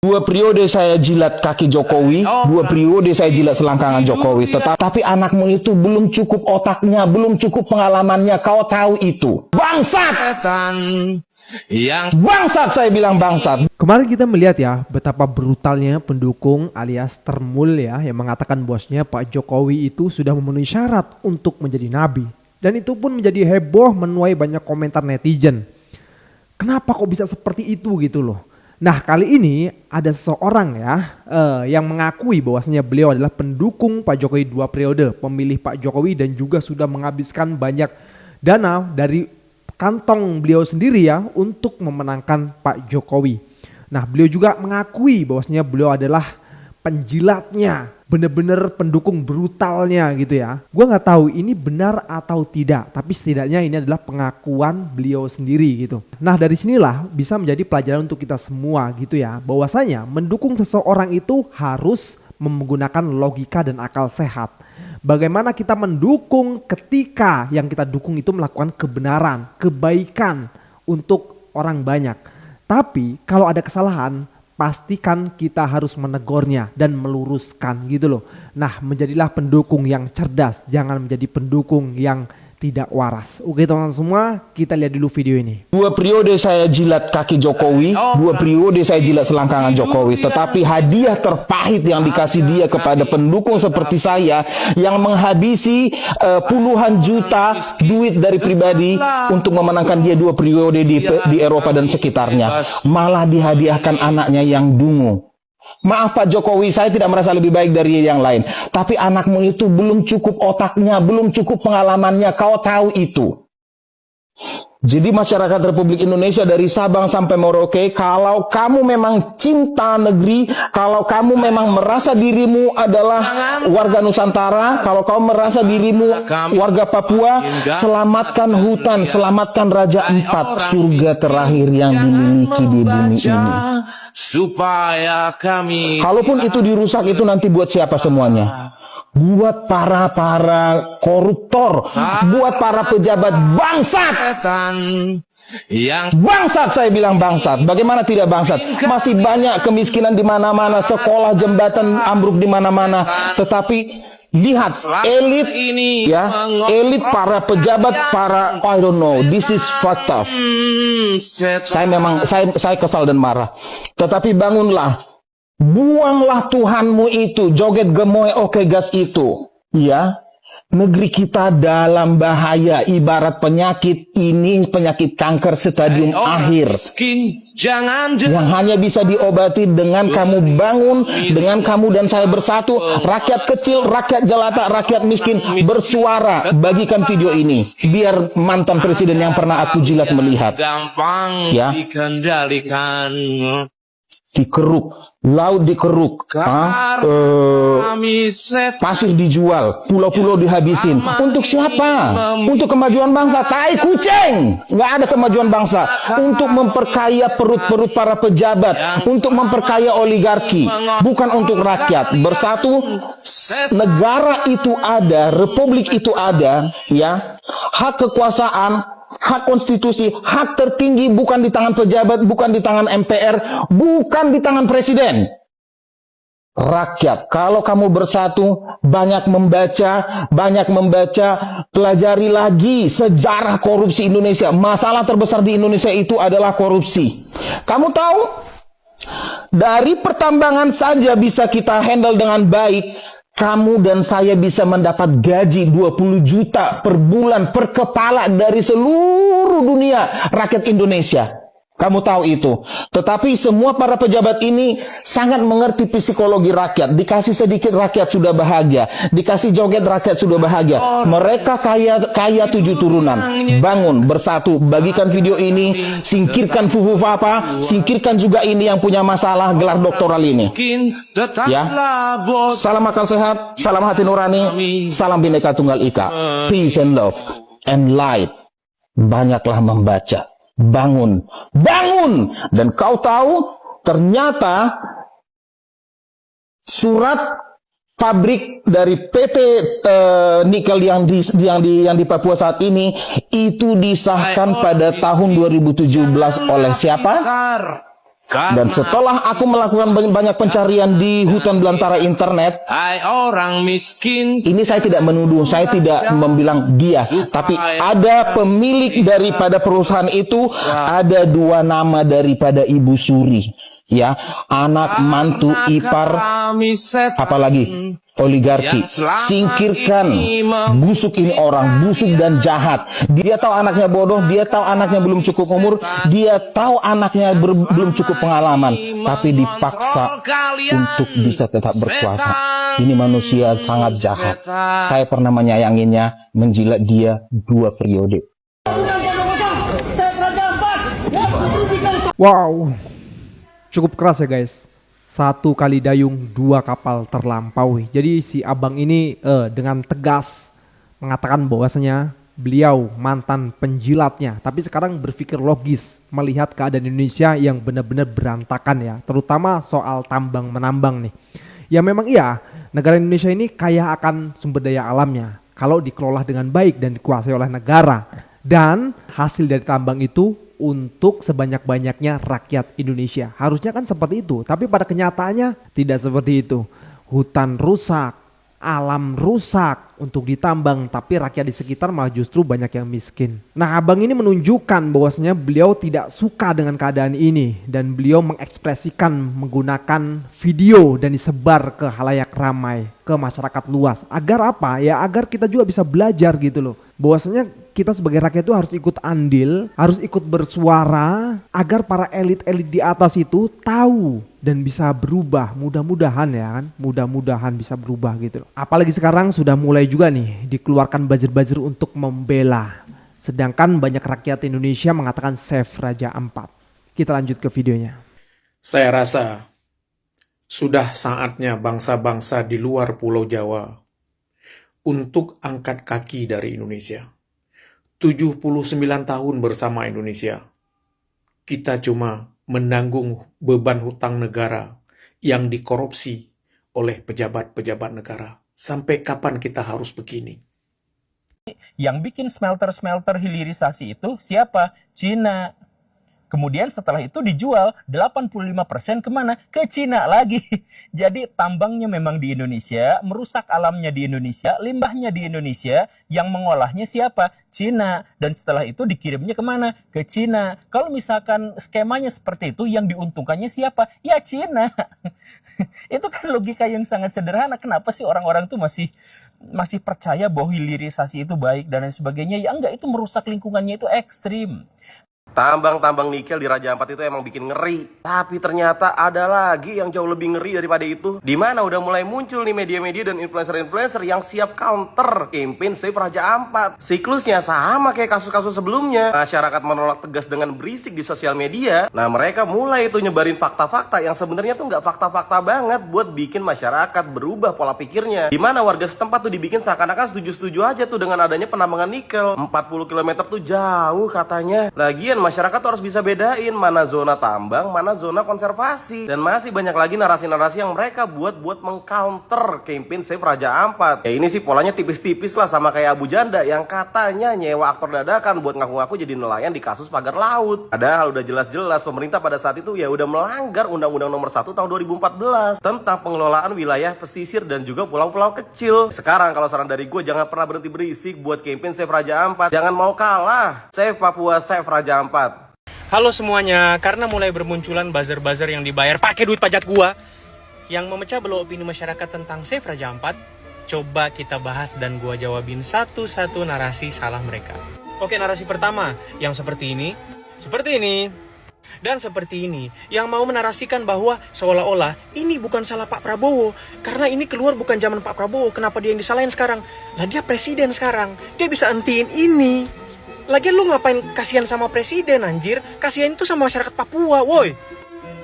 Dua periode saya jilat kaki Jokowi, dua periode saya jilat selangkangan Jokowi. Tetapi anakmu itu belum cukup otaknya, belum cukup pengalamannya. Kau tahu itu. Bangsat! Bangsat, saya bilang bangsat. Kemarin kita melihat ya betapa brutalnya pendukung alias termul ya yang mengatakan bosnya Pak Jokowi itu sudah memenuhi syarat untuk menjadi nabi. Dan itu pun menjadi heboh menuai banyak komentar netizen. Kenapa kok bisa seperti itu gitu loh. Nah kali ini ada seseorang ya yang mengakui bahwasanya beliau adalah pendukung Pak Jokowi 2 periode, pemilih Pak Jokowi dan juga sudah menghabiskan banyak dana dari kantong beliau sendiri ya untuk memenangkan Pak Jokowi. Nah beliau juga mengakui bahwasanya beliau adalah penjilatnya, bener-bener pendukung brutalnya gitu ya. Gue nggak tahu ini benar atau tidak, tapi setidaknya ini adalah pengakuan beliau sendiri gitu. Nah dari sinilah bisa menjadi pelajaran untuk kita semua gitu ya, bahwasanya mendukung seseorang itu harus menggunakan logika dan akal sehat. Bagaimana kita mendukung ketika yang kita dukung itu melakukan kebenaran, kebaikan untuk orang banyak. Tapi kalau ada kesalahan, pastikan kita harus menegurnya dan meluruskan gitu loh. Nah menjadilah pendukung yang cerdas, jangan menjadi pendukung yang tidak waras. Oke teman-teman semua, kita lihat dulu video ini. Dua periode saya jilat kaki Jokowi, dua periode saya jilat selangkangan Jokowi. Tetapi hadiah terpahit yang dikasih dia kepada pendukung seperti saya yang menghabisi puluhan juta duit dari pribadi untuk memenangkan dia 2 periode di Eropa dan sekitarnya. Malah dihadiahkan anaknya yang dungu. Maaf Pak Jokowi, saya tidak merasa lebih baik dari yang lain. Tapi anakmu itu belum cukup otaknya, belum cukup pengalamannya. Kau tahu itu. Jadi masyarakat Republik Indonesia dari Sabang sampai Merauke, kalau kamu memang cinta negeri, kalau kamu memang merasa dirimu adalah warga Nusantara, kalau kamu merasa dirimu warga Papua, selamatkan hutan, selamatkan Raja Ampat, surga terakhir yang dimiliki di bumi ini. Supaya kami, kalaupun itu dirusak, itu nanti buat siapa semuanya? Buat para koruptor, buat para pejabat bangsat. Bangsat, saya bilang bangsat. Bagaimana tidak bangsat? Masih banyak kemiskinan di mana-mana, sekolah, jembatan ambruk di mana-mana. Tetapi lihat elit ya, elit para pejabat, para I don't know, this is fucked up. Saya kesal dan marah. Tetapi bangunlah. Buanglah Tuhanmu itu, joget gemoy oke gas itu. Ya, negeri kita dalam bahaya, ibarat penyakit ini, penyakit kanker stadium akhir. Yang hanya bisa diobati dengan kamu bangun, dengan kamu dan saya bersatu. Rakyat kecil, rakyat jelata, rakyat miskin bersuara. Bagikan video ini, biar mantan presiden yang pernah aku jilat melihat. Ya, dikeruk, laut dikeruk, pasir dijual, pulau-pulau dihabisin. Untuk siapa? Untuk kemajuan bangsa. Tai kucing, nggak ada kemajuan bangsa. Untuk memperkaya perut-perut para pejabat, untuk memperkaya oligarki, bukan untuk rakyat. Bersatu, negara itu ada, republik itu ada, ya. Hak kekuasaan, hak konstitusi, hak tertinggi bukan di tangan pejabat, bukan di tangan MPR, bukan di tangan presiden. Rakyat, kalau kamu bersatu, banyak membaca, pelajari lagi sejarah korupsi Indonesia. Masalah terbesar di Indonesia itu adalah korupsi. Kamu tahu, dari pertambangan saja bisa kita handle dengan baik. Kamu dan saya bisa mendapat gaji 20 juta per bulan per kepala dari seluruh dunia rakyat Indonesia. Kamu tahu itu. Tetapi semua para pejabat ini sangat mengerti psikologi rakyat. Dikasih sedikit rakyat sudah bahagia. Dikasih joget rakyat sudah bahagia. Mereka kaya 7 turunan. Bangun, bersatu, bagikan video ini. Singkirkan Fufu Papa. Singkirkan juga ini yang punya masalah gelar doktoral ini. Ya. Salam akal sehat. Salam hati nurani. Salam Bhinneka Tunggal Ika. Peace and love and light. Banyaklah membaca. Bangun, bangun. Dan kau tahu, ternyata surat pabrik dari PT nikel yang di Papua saat ini itu disahkan pada tahun 2017 oleh siapa? Dan setelah aku melakukan banyak pencarian di hutan belantara internet, Hai orang miskin, ini saya tidak menuduh, saya tidak membilang dia, tapi ada pemilik daripada perusahaan itu, ada 2 nama daripada Ibu Suri, ya, anak mantu ipar, apalagi oligarki. Singkirkan, busuk ini orang, busuk dan jahat. Dia tahu anaknya bodoh, dia tahu anaknya belum cukup umur, dia tahu anaknya belum cukup pengalaman, tapi dipaksa untuk bisa tetap berkuasa. Ini manusia sangat jahat. Saya pernah menyayanginya, menjilat dia 2 periode. Wow, cukup keras ya guys. 1 kali dayung 2 kapal terlampaui. Jadi si abang ini dengan tegas mengatakan bahwasanya beliau mantan penjilatnya, tapi sekarang berpikir logis melihat keadaan Indonesia yang benar-benar berantakan ya, terutama soal tambang menambang nih. Ya memang iya, negara Indonesia ini kaya akan sumber daya alamnya kalau dikelola dengan baik dan dikuasai oleh negara. Dan hasil dari tambang itu untuk sebanyak-banyaknya rakyat Indonesia. Harusnya kan seperti itu, tapi pada kenyataannya tidak seperti itu. Hutan rusak, alam rusak untuk ditambang, tapi rakyat di sekitar malah justru banyak yang miskin. Nah, abang ini menunjukkan bahwasanya beliau tidak suka dengan keadaan ini dan beliau mengekspresikan menggunakan video dan disebar ke halayak ramai, ke masyarakat luas. Agar apa? Ya agar kita juga bisa belajar gitu loh. Bahwasanya kita sebagai rakyat itu harus ikut andil, harus ikut bersuara agar para elit-elit di atas itu tahu dan bisa berubah. Mudah-mudahan ya kan, mudah-mudahan bisa berubah gitu loh. Apalagi sekarang sudah mulai juga nih dikeluarkan buzzer-buzzer untuk membela. Sedangkan banyak rakyat Indonesia mengatakan save Raja Ampat. Kita lanjut ke videonya. Saya rasa sudah saatnya bangsa-bangsa di luar Pulau Jawa untuk angkat kaki dari Indonesia. 79 tahun bersama Indonesia. Kita cuma menanggung beban hutang negara yang dikorupsi oleh pejabat-pejabat negara. Sampai kapan kita harus begini? Yang bikin smelter-smelter hilirisasi itu siapa? Cina. Kemudian setelah itu dijual 85% kemana? Ke Cina lagi. Jadi tambangnya memang di Indonesia, merusak alamnya di Indonesia, limbahnya di Indonesia, yang mengolahnya siapa? Cina. Dan setelah itu dikirimnya kemana? Ke Cina. Kalau misalkan skemanya seperti itu, yang diuntungkannya siapa? Ya Cina. Itu kan logika yang sangat sederhana. Kenapa sih orang-orang tuh masih percaya bahwa hilirisasi itu baik dan lain sebagainya? Ya enggak, itu merusak lingkungannya, itu ekstrim. Tambang-tambang nikel di Raja Ampat itu emang bikin ngeri. Tapi ternyata ada lagi yang jauh lebih ngeri daripada itu. Dimana udah mulai muncul nih media-media dan influencer-influencer yang siap counter campaign Save Raja Ampat. Siklusnya sama kayak kasus-kasus sebelumnya. Masyarakat menolak tegas dengan berisik di sosial media. Nah mereka mulai itu nyebarin fakta-fakta yang sebenarnya tuh nggak fakta-fakta banget buat bikin masyarakat berubah pola pikirnya. Dimana warga setempat tuh dibikin seakan-akan setuju-setuju aja tuh dengan adanya penambangan nikel. 40 km tuh jauh katanya. Lagian masyarakat tuh harus bisa bedain mana zona tambang, mana zona konservasi. Dan masih banyak lagi narasi-narasi yang mereka buat mengcounter campaign Save Raja Ampat. Ya ini sih polanya tipis-tipis lah sama kayak Abu Janda yang katanya nyewa aktor dadakan buat ngaku-ngaku jadi nelayan di kasus pagar laut. Padahal udah jelas-jelas pemerintah pada saat itu ya udah melanggar Undang-Undang Nomor 1 Tahun 2014 tentang pengelolaan wilayah pesisir dan juga pulau-pulau kecil. Sekarang kalau saran dari gue, jangan pernah berhenti berisik buat campaign Save Raja Ampat. Jangan mau kalah. Save Papua, Save Raja Ampat. Halo semuanya, karena mulai bermunculan buzzer-buzzer yang dibayar pakai duit pajak gua yang memecah belah opini masyarakat tentang Save Raja Ampat, coba kita bahas dan gua jawabin satu-satu narasi salah mereka. Oke, narasi pertama yang seperti ini, dan seperti ini, yang mau menarasikan bahwa seolah-olah ini bukan salah Pak Prabowo, karena ini keluar bukan zaman Pak Prabowo, kenapa dia yang disalahin sekarang? Lah dia presiden sekarang, dia bisa hentiin ini. Lagian lu ngapain kasihan sama presiden anjir? Kasihan itu sama masyarakat Papua, woi.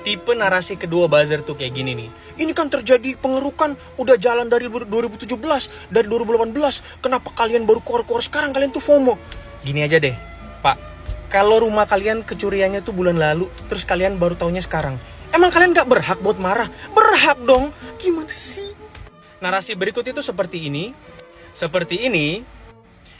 Tipe narasi kedua buzzer tuh kayak gini nih. Ini kan terjadi pengerukan udah jalan dari 2017, dari 2018. Kenapa kalian baru keluar-keluar sekarang? Kalian tuh FOMO. Gini aja deh, Pak. Kalau rumah kalian kecuriannya tuh bulan lalu, terus kalian baru taunya sekarang. Emang kalian gak berhak buat marah? Berhak dong. Gimana sih? Narasi berikut itu seperti ini.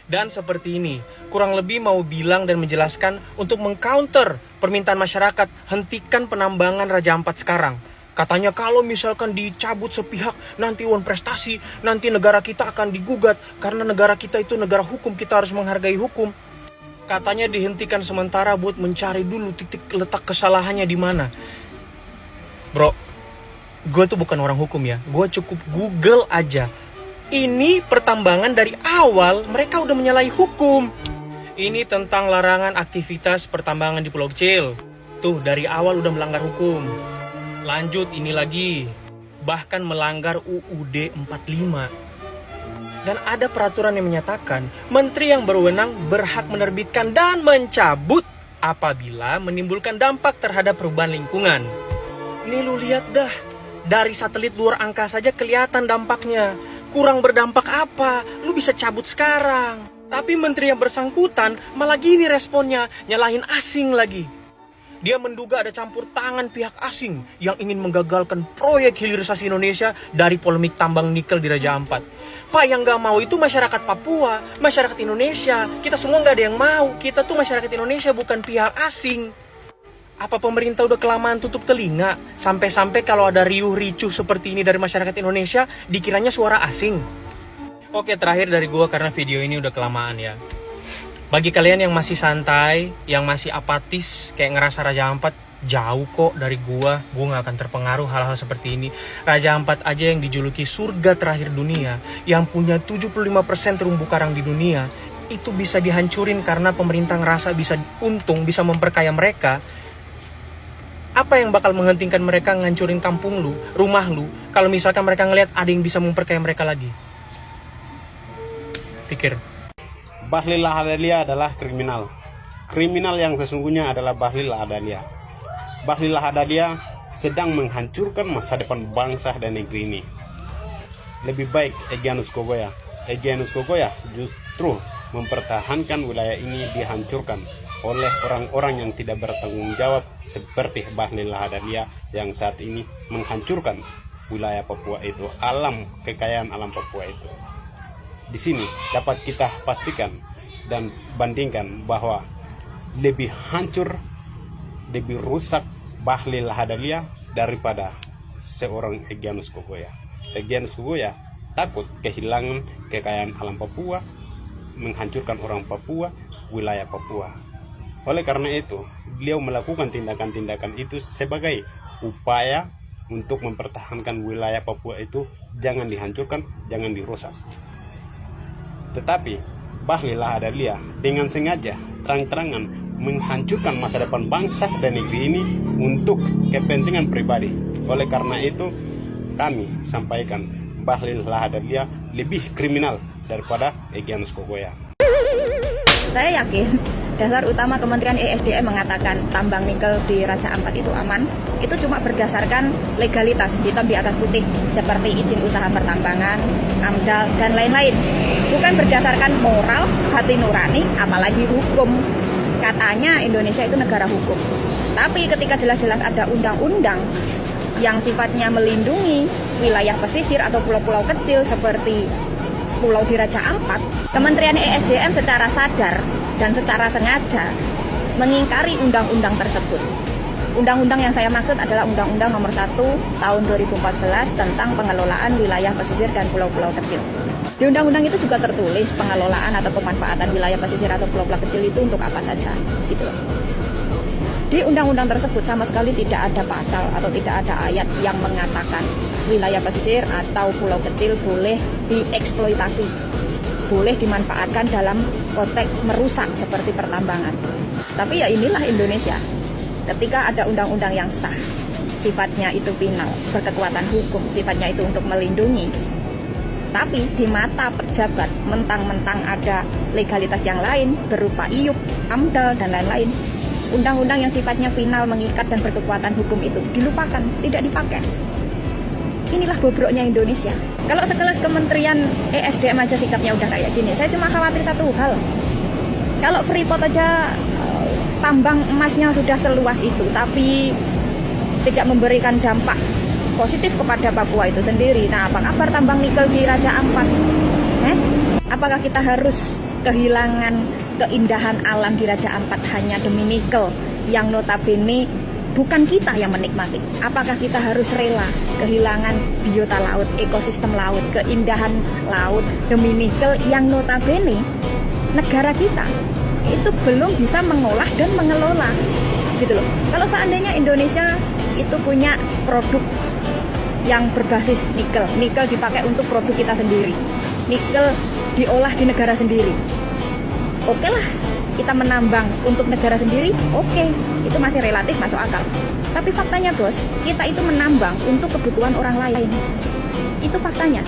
Dan seperti ini, kurang lebih mau bilang dan menjelaskan untuk mengcounter permintaan masyarakat, hentikan penambangan Raja Ampat sekarang. Katanya kalau misalkan dicabut sepihak, nanti uang prestasi, nanti negara kita akan digugat. Karena negara kita itu negara hukum, kita harus menghargai hukum. Katanya dihentikan sementara buat mencari dulu titik letak kesalahannya di mana. Bro, gue tuh bukan orang hukum ya, gue cukup Google aja. Ini pertambangan dari awal mereka udah menyalahi hukum. Ini tentang larangan aktivitas pertambangan di Pulau Kecil. Tuh dari awal udah melanggar hukum. Lanjut ini lagi, bahkan melanggar UUD 45. Dan ada peraturan yang menyatakan menteri yang berwenang berhak menerbitkan dan mencabut apabila menimbulkan dampak terhadap perubahan lingkungan. Nih lu lihat dah, dari satelit luar angkasa saja kelihatan dampaknya. Kurang berdampak apa? Lu bisa cabut sekarang. Tapi menteri yang bersangkutan malah gini responnya, nyalahin asing lagi. Dia menduga ada campur tangan pihak asing yang ingin menggagalkan proyek hilirisasi Indonesia dari polemik tambang nikel di Raja Ampat. Pak, yang gak mau itu masyarakat Papua, masyarakat Indonesia. Kita semua gak ada yang mau. Kita tuh masyarakat Indonesia, bukan pihak asing. Apa pemerintah udah kelamaan tutup telinga? Sampai-sampai kalau ada riuh ricuh seperti ini dari masyarakat Indonesia, dikiranya suara asing. Oke, terakhir dari gua karena video ini udah kelamaan ya. Bagi kalian yang masih santai, yang masih apatis, kayak ngerasa Raja Ampat jauh kok dari gua gak akan terpengaruh hal-hal seperti ini. Raja Ampat aja yang dijuluki surga terakhir dunia, yang punya 75% terumbu karang di dunia, itu bisa dihancurin karena pemerintah ngerasa bisa untung, bisa memperkaya mereka. Apa yang bakal menghentikan mereka ngancurin kampung lu, rumah lu, kalau misalkan mereka ngelihat ada yang bisa memperkaya mereka lagi? Pikir. Bahlil Lahadalia adalah kriminal. Kriminal yang sesungguhnya adalah Bahlil Lahadalia. Bahlil Lahadalia sedang menghancurkan masa depan bangsa dan negeri ini. Lebih baik Egyanus Kogoya justru mempertahankan wilayah ini dihancurkan oleh orang-orang yang tidak bertanggung jawab seperti Bahlil Lahadalia yang saat ini menghancurkan wilayah Papua itu, kekayaan alam Papua itu. Di sini dapat kita pastikan dan bandingkan bahwa lebih hancur, lebih rusak Bahlil Lahadalia daripada seorang Egyanus Kogoya. Egyanus Kogoya takut kehilangan kekayaan alam Papua, menghancurkan orang Papua, wilayah Papua. Oleh karena itu, beliau melakukan tindakan-tindakan itu sebagai upaya untuk mempertahankan wilayah Papua itu jangan dihancurkan, jangan dirusak. Tetapi Bahlil Lahadalia dengan sengaja terang-terangan menghancurkan masa depan bangsa dan negeri ini untuk kepentingan pribadi. Oleh karena itu, kami sampaikan Bahlil Lahadalia lebih kriminal daripada Egyanus Kogoya. Saya yakin dasar utama Kementerian ESDM mengatakan tambang nikel di Raja Ampat itu aman, itu cuma berdasarkan legalitas, hitam di atas putih, seperti izin usaha pertambangan, AMDAL, dan lain-lain. Bukan berdasarkan moral, hati nurani, apalagi hukum. Katanya Indonesia itu negara hukum. Tapi ketika jelas-jelas ada undang-undang yang sifatnya melindungi wilayah pesisir atau pulau-pulau kecil seperti pulau di Raja Ampat, Kementerian ESDM secara sadar dan secara sengaja mengingkari undang-undang tersebut. Undang-undang yang saya maksud adalah Undang-Undang Nomor 1 Tahun 2014 tentang pengelolaan wilayah pesisir dan pulau-pulau kecil. Di undang-undang itu juga tertulis pengelolaan atau pemanfaatan wilayah pesisir atau pulau-pulau kecil itu untuk apa saja, gitu loh. Di undang-undang tersebut sama sekali tidak ada pasal atau tidak ada ayat yang mengatakan wilayah pesisir atau pulau kecil boleh dieksploitasi, boleh dimanfaatkan dalam konteks merusak seperti pertambangan. Tapi ya inilah Indonesia. Ketika ada undang-undang yang sah, sifatnya itu final, berkekuatan hukum, sifatnya itu untuk melindungi. Tapi di mata pejabat, mentang-mentang ada legalitas yang lain berupa IUP, AMDAL, dan lain-lain. Undang-undang yang sifatnya final, mengikat, dan berkekuatan hukum itu dilupakan, tidak dipakai. Inilah bobroknya Indonesia. Kalau sekelas Kementerian ESDM aja sikapnya udah kayak gini, saya cuma khawatir satu hal. Kalau Freeport aja tambang emasnya sudah seluas itu, tapi tidak memberikan dampak positif kepada Papua itu sendiri. Nah, apa kabar tambang nikel di Raja Ampat? Apakah kita harus kehilangan keindahan alam di Raja Ampat hanya demi nikel yang notabene bukan kita yang menikmati. Apakah kita harus rela kehilangan biota laut, ekosistem laut, keindahan laut demi nikel yang notabene negara kita itu belum bisa mengolah dan mengelola, gitu loh. Kalau seandainya Indonesia itu punya produk yang berbasis nikel, nikel dipakai untuk produk kita sendiri, nikel diolah di negara sendiri, oke lah, kita menambang untuk negara sendiri, oke, itu masih relatif masuk akal. Tapi faktanya bos, kita itu menambang untuk kebutuhan orang lain. Itu faktanya.